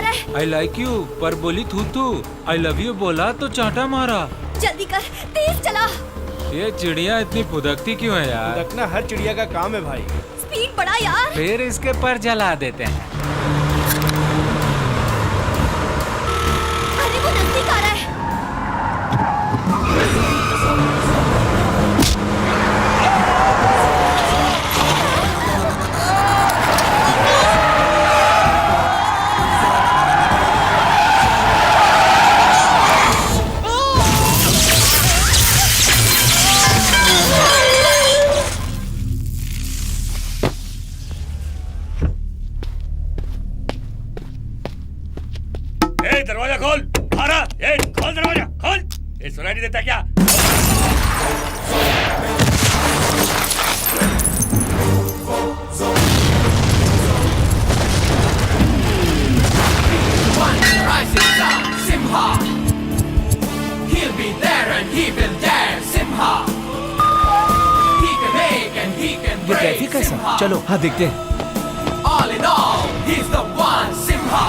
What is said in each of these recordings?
रहा है। I like you पर बोली थू थू, आई लव यू बोला तो चांटा मारा। जल्दी कर, तेज चला। ये चिड़िया इतनी फुदकती क्यों है यार? फुदकना हर चिड़िया का काम है भाई। स्पीड बढ़ा यार। फिर इसके पर जला देते हैं। अरे वो नजदीक आ रहा है। दरवाजा खोल। मारा, खोल दरवाजा, खोल। ये सुनाई नहीं देता क्या? One rises up, Simha. He'll be there and he will dare, Simha. He can make and he can break, traffic कैसा? Simha. चलो हाँ देखते हैं। All in all, he's the one, Simha.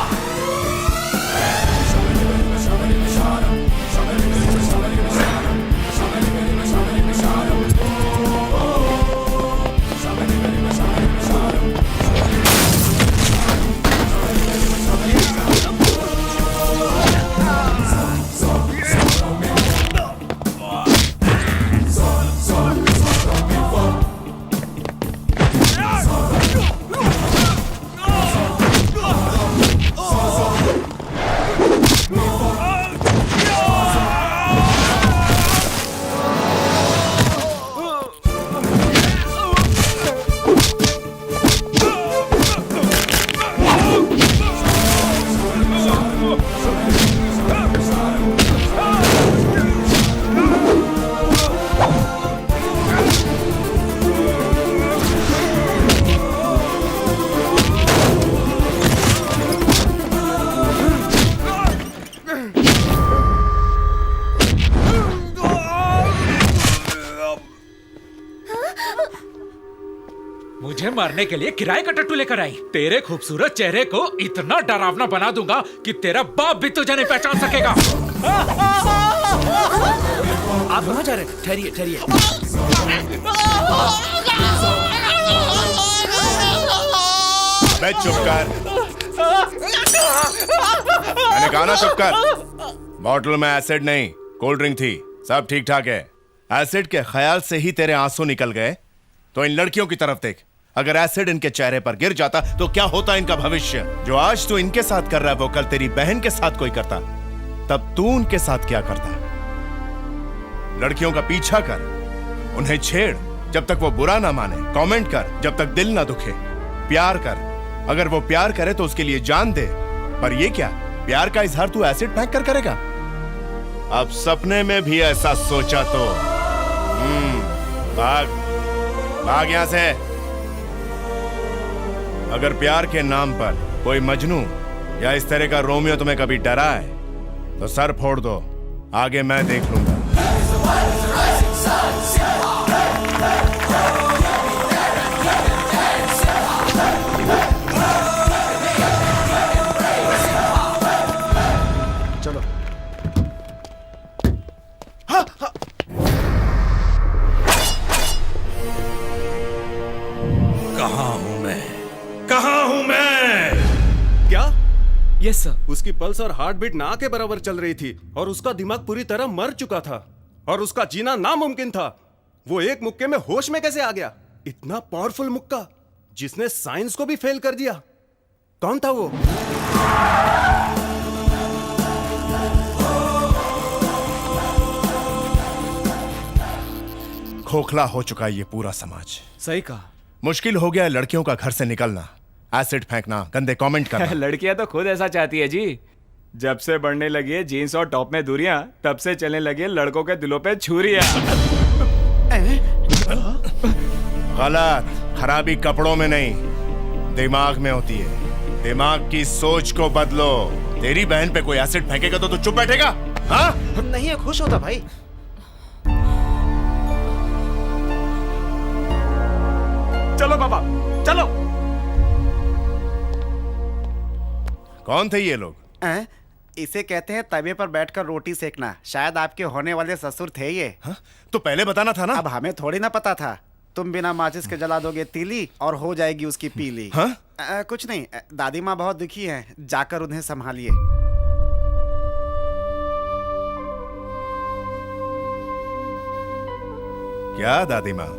मुझे मारने के लिए किराए का टट्टू लेकर आई। तेरे खूबसूरत चेहरे को इतना डरावना बना दूंगा कि तेरा बाप भी तुझे नहीं पहचान सकेगा। आप कहाँ जा रहे हैं? ठहरिए ठहरिए। मैं चुप कर। मैंने कहा ना चुप कर। बॉटल में एसिड नहीं, कोल्ड ड्रिंक थी। सब ठीक ठाक है। एसिड के ख्याल से ही तेरे आंसू निकल गए तो इन लड़कियों की तरफ देख। अगर एसिड इनके चेहरे पर गिर जाता तो क्या होता इनका भविष्य? जो आज तू इनके साथ कर रहा है वो कल तेरी बहन के साथ कोई करता, तब तू उनके साथ क्या करता? लड़कियों का पीछा कर, उन्हें छेड़ जब तक वो बुरा ना माने, कमेंट कर जब तक दिल ना दुखे, प्यार कर अगर वो प्यार करे तो उसके लिए जान दे। पर ये क्या, प्यार का इजहार तू एसिड फेंक कर करेगा? अब सपने में भी ऐसा सोचा तो भाग भाग यहां से। अगर प्यार के नाम पर कोई मजनू या इस तरह का रोमियो तुम्हें कभी डरा है तो सर फोड़ दो, आगे मैं देख लूंगा। चलो। कहाँ हूँ मैं? कहाँ हूँ मैं? क्या? Yes sir. उसकी पल्स और हार्ट बीट ना के बराबर चल रही थी और उसका दिमाग पूरी तरह मर चुका था और उसका जीना नामुमकिन था। वो एक मुक्के में होश में कैसे आ गया? इतना पावरफुल मुक्का जिसने साइंस को भी फेल कर दिया। कौन था वो? खोखला हो चुका है ये पूरा समाज। सही कहा। मुश्किल हो गया है लड़कियों का घर से निकलना, एसिड फेंकना, गंदे कमेंट करना। लड़कियां तो खुद ऐसा चाहती है जी। जब से बढ़ने लगी है जीन्स और टॉप में दूरियां, तब से चलने लगी है लड़कों के दिलों पे छुरियां। गलत। खराबी कपड़ों में नहीं, दिमाग में होती है। दिमाग की सोच को बदलो। तेरी बहन पे कोई एसिड फेंकेगा तो तू चुप बैठेगा? हाँ? नहीं है, खुश होता भाई। चलो बाबा चलो। कौन थे ये लोग? हैं? इसे कहते हैं तवे पर बैठकर रोटी सेकना। शायद आपके होने वाले ससुर थे ये। हाँ? तो पहले बताना था ना। अब हमें थोड़ी ना पता था। तुम बिना माचिस के जला दोगे तीली और हो जाएगी उसकी पीली। हाँ? कुछ नहीं, दादी माँ बहुत दुखी हैं, जाकर उन्हें संभालिए। क्या दादी माँ,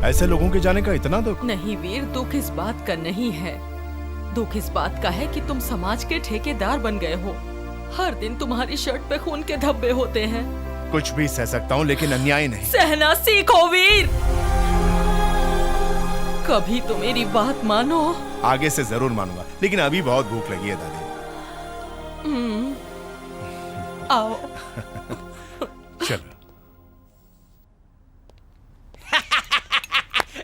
ऐसे लोगों के जाने का इतना दुख? नहीं वीर, दुख इस बात का नहीं है। दुख इस बात का है कि तुम समाज के ठेकेदार बन गए हो। हर दिन तुम्हारी शर्ट पे खून के धब्बे होते हैं। कुछ भी सह सकता हूँ लेकिन अन्याय नहीं। सहना सीखो वीर। कभी तो मेरी बात मानो। आगे से जरूर मानूंगा, लेकिन अभी बहुत भूख लगी है दादी। आओ। चलो।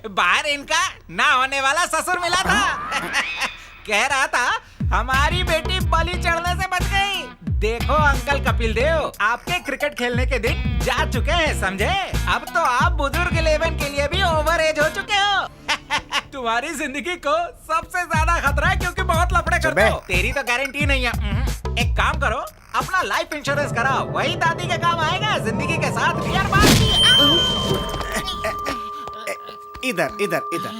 बाहर इनका ना होने वाला ससुर मिला था। कह रहा था हमारी बेटी बलि चढ़ने से बच गई। देखो अंकल कपिल देव, आपके क्रिकेट खेलने के दिन जा चुके हैं, समझे? अब तो आप बुजुर्ग 11 के लिए भी ओवर एज हो चुके हो। तुम्हारी जिंदगी को सबसे ज्यादा खतरा है क्योंकि बहुत लफड़े करते हो। तेरी तो गारंटी नहीं है। एक काम करो, अपना लाइफ इंश्योरेंस कराओ, वही दादी के काम आएगा। जिंदगी के साथ बियर बार की। इधर इधर इधर।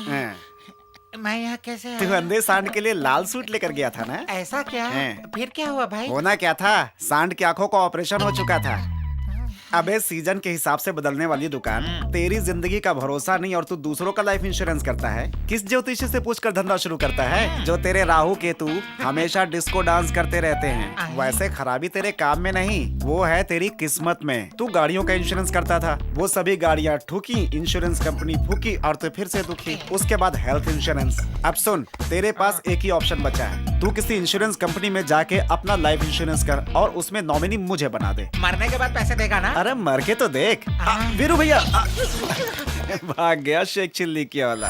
मैं यहाँ कैसे तू अंधे सांड के लिए लाल सूट लेकर गया था ना? ऐसा क्या? फिर क्या हुआ भाई? होना क्या था, सांड की आंखों का ऑपरेशन हो चुका था। अबे सीजन के हिसाब से बदलने वाली दुकान। तेरी जिंदगी का भरोसा नहीं और तू दूसरों का लाइफ इंश्योरेंस करता है। किस ज्योतिषी से पूछकर धंधा शुरू करता है? जो तेरे राहु केतु हमेशा डिस्को डांस करते रहते हैं। वैसे खराबी तेरे काम में नहीं, वो है तेरी किस्मत में। तू गाड़ियों का इंश्योरेंस करता था, वो सभी गाड़ियाँ ठुकी, इंश्योरेंस कंपनी फूकी और तू फिर से दुखी। उसके बाद हेल्थ इंश्योरेंस। अब सुन, तेरे पास एक ही ऑप्शन बचा है। तू किसी इंश्योरेंस कंपनी में जाके अपना लाइफ इंश्योरेंस कर और उसमें नॉमिनी मुझे बना दे। मरने के बाद पैसे देगा ना? अरे मर के तो देख। वीरू भैया भाग गया शेख चिल्ली की वाला।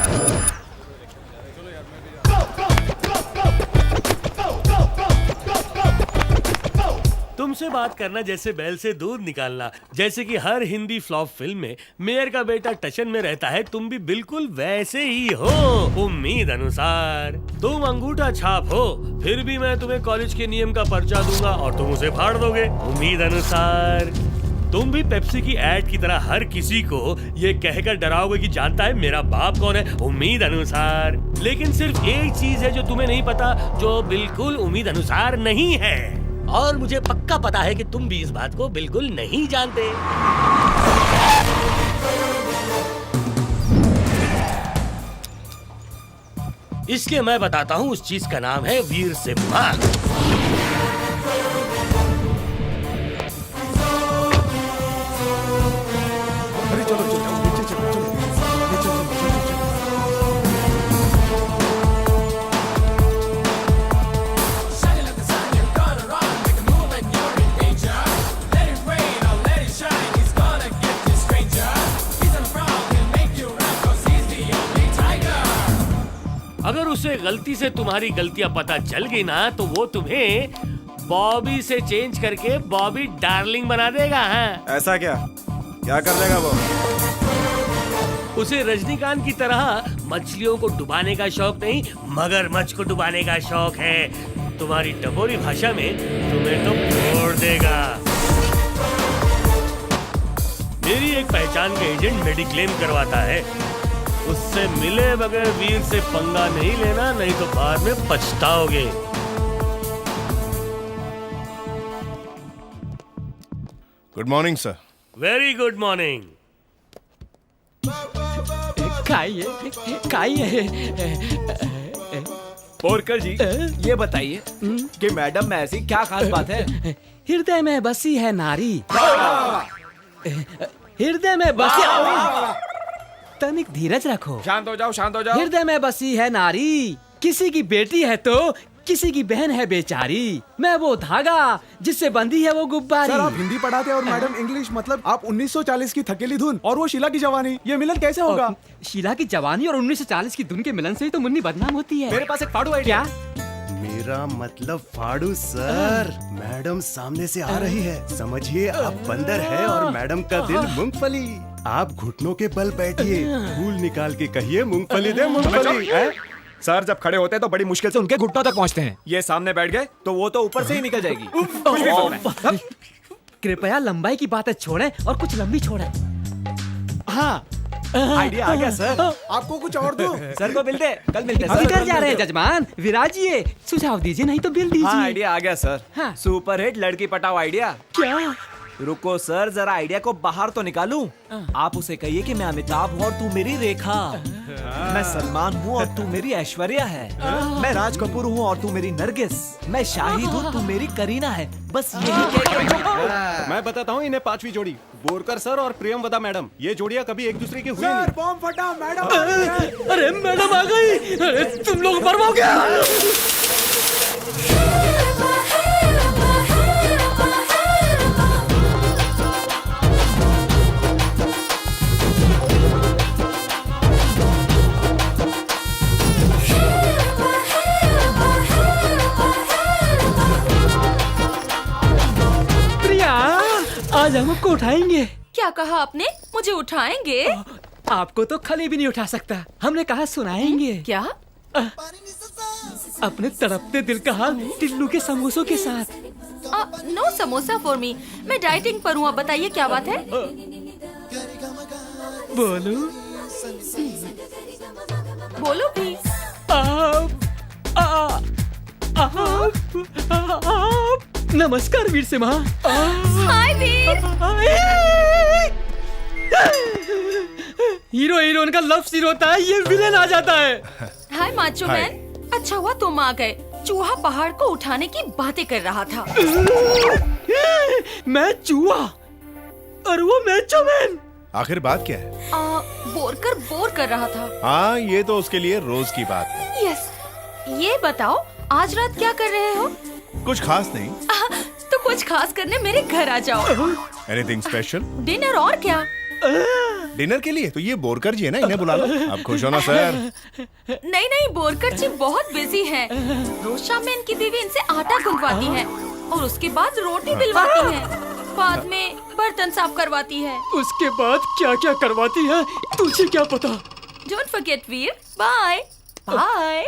तुमसे बात करना जैसे बैल से दूध निकालना। जैसे कि हर हिंदी फ्लॉप फिल्म में मेयर का बेटा टशन में रहता है, तुम भी बिल्कुल वैसे ही हो। उम्मीद अनुसार तुम अंगूठा छाप हो, फिर भी मैं तुम्हें कॉलेज के नियम का पर्चा दूंगा और तुम उसे फाड़ दोगे। उम्मीद अनुसार तुम भी पेप्सी की एड की तरह हर किसी को ये कहकर डराओगे कि जानता है मेरा बाप कौन है। उम्मीद अनुसार। लेकिन सिर्फ एक चीज है जो तुम्हें नहीं पता, जो बिल्कुल उम्मीद अनुसार नहीं है। और मुझे पक्का पता है कि तुम भी इस बात को बिल्कुल नहीं जानते। इसलिए मैं बताता हूँ, उस चीज का नाम है वीर सिम्हा। अगर उसे गलती से तुम्हारी गलतियां पता चल गई ना, तो वो तुम्हें बॉबी से चेंज करके बॉबी डार्लिंग बना देगा। हाँ? ऐसा क्या कर देगा वो? उसे रजनीकांत की तरह मछलियों को डुबाने का शौक नहीं, मगरमच्छ को डुबाने का शौक है। तुम्हारी टपोरी भाषा में तुम्हें तो फोड़ देगा। मेरी एक पहचान का एजेंट मेडिक्लेम करवाता है, उससे मिले बगैर वीर से पंगा नहीं लेना, नहीं तो बाद में पछताओगे। Good morning sir. Very good morning. Porkar ji, ये बताइए कि मैडम में ऐसी क्या खास बात है? हृदय में बसी है नारी। हृदय में बसी। तनिक धीरज रखो। शांत हो जाओ, शांत हो जाओ। हृदय में बसी है नारी, किसी की बेटी है तो किसी की बहन है बेचारी। मैं वो धागा जिससे बंधी है वो गुब्बारी। सर, आप हिंदी पढ़ाते और मैडम इंग्लिश, मतलब आप 1940 की थकेली धुन और वो शीला की जवानी, ये मिलन कैसे होगा? शीला की जवानी और 1940 की धुन के मिलन से ही तो मुन्नी बदनाम होती है। मेरे पास एक फाड़ू आइडिया। क्या? मेरा मतलब फाड़ू सर। मैडम सामने से आ रही है, समझिए आप बंदर है और मैडम का दिल मूंगफली। आप घुटनों के बल बैठिए, फूल निकाल के कहिए मूंगफली दे मूंगफली। सर जब खड़े होते हैं तो बड़ी मुश्किल से उनके घुटनों तक पहुंचते हैं। ये सामने बैठ गए तो वो तो ऊपर से ही निकल जाएगी। कुछ भी बोल रहे हैं। कृपया लंबाई की बातें छोड़ें और कुछ लंबी छोड़ें। हाँ आइडिया आ गया सर। आपको कुछ और दो। सर को बिल दे, कल मिलते हैं हम सर। किधर जा रहे हैं जजमान? विराजिए, सुझाव दीजिए नहीं तो बिल दीजिए। हाँ आइडिया आ गया सर। हाँ। सुपर हिट लड़की पटाओ आइडिया। क्या? रुको सर, जरा आइडिया को बाहर तो निकालूं। आप उसे कहिए कि मैं अमिताभ हूँ और तू मेरी रेखा। मैं सलमान हूँ और तू मेरी ऐश्वर्या है। मैं राज कपूर हूँ और तू मेरी नरगिस। मैं शाहिद हूँ, तू मेरी करीना है। बस यही कह। मैं बताता हूँ इन्हें पांचवी जोड़ी, बोरकर सर और प्रियमवदा मैडम। ये जोड़ियाँ कभी एक दूसरे की हुई सर नहीं। बॉम्ब फटा मैडम। अरे मैडम आ गई। अरे तुम लोग बर्बाद हो गया। आज हम आपको उठाएंगे। क्या कहा आपने? मुझे उठाएंगे? आपको तो खली भी नहीं उठा सकता। हमने कहा सुनाएंगे। क्या? अपने तड़पते दिल का हाल टिल्लू के समोसों के साथ। No samosa for me. मैं डाइटिंग पर हूँ। बताइए क्या बात है? बोलो बोलो भी। नमस्कार वीर सिम्हा। हाय वीर। हीरो हीरोइन का लव सीन होता है, ये विलेन आ जाता है। हाय माचो मैन। अच्छा हुआ तुम आ गए। चूहा पहाड़ को उठाने की बातें कर रहा था। मैं चूहा और वो मैचो मैन। आखिर बात क्या है? बोर कर रहा था। हाँ ये तो उसके लिए रोज की बात है। यस। ये बताओ आज रात क्या कर रहे हो? कुछ खास नहीं। तो कुछ खास करने मेरे घर आ जाओ। Anything special? डिनर और क्या? डिनर के लिए तो ये बोरकर जी है ना, इन्हें बुला लो। आप खुश हो ना सर? नहीं बोरकर जी बहुत बिजी हैं। रोज शाम में इनकी बीवी इनसे आटा गुंदवाती है और उसके बाद रोटी बिलवाती है। बाद में बर्तन साफ करवाती है। उसके बाद क्या क्या करवाती है तुझे क्या पता? Don't forget Veer. Bye bye.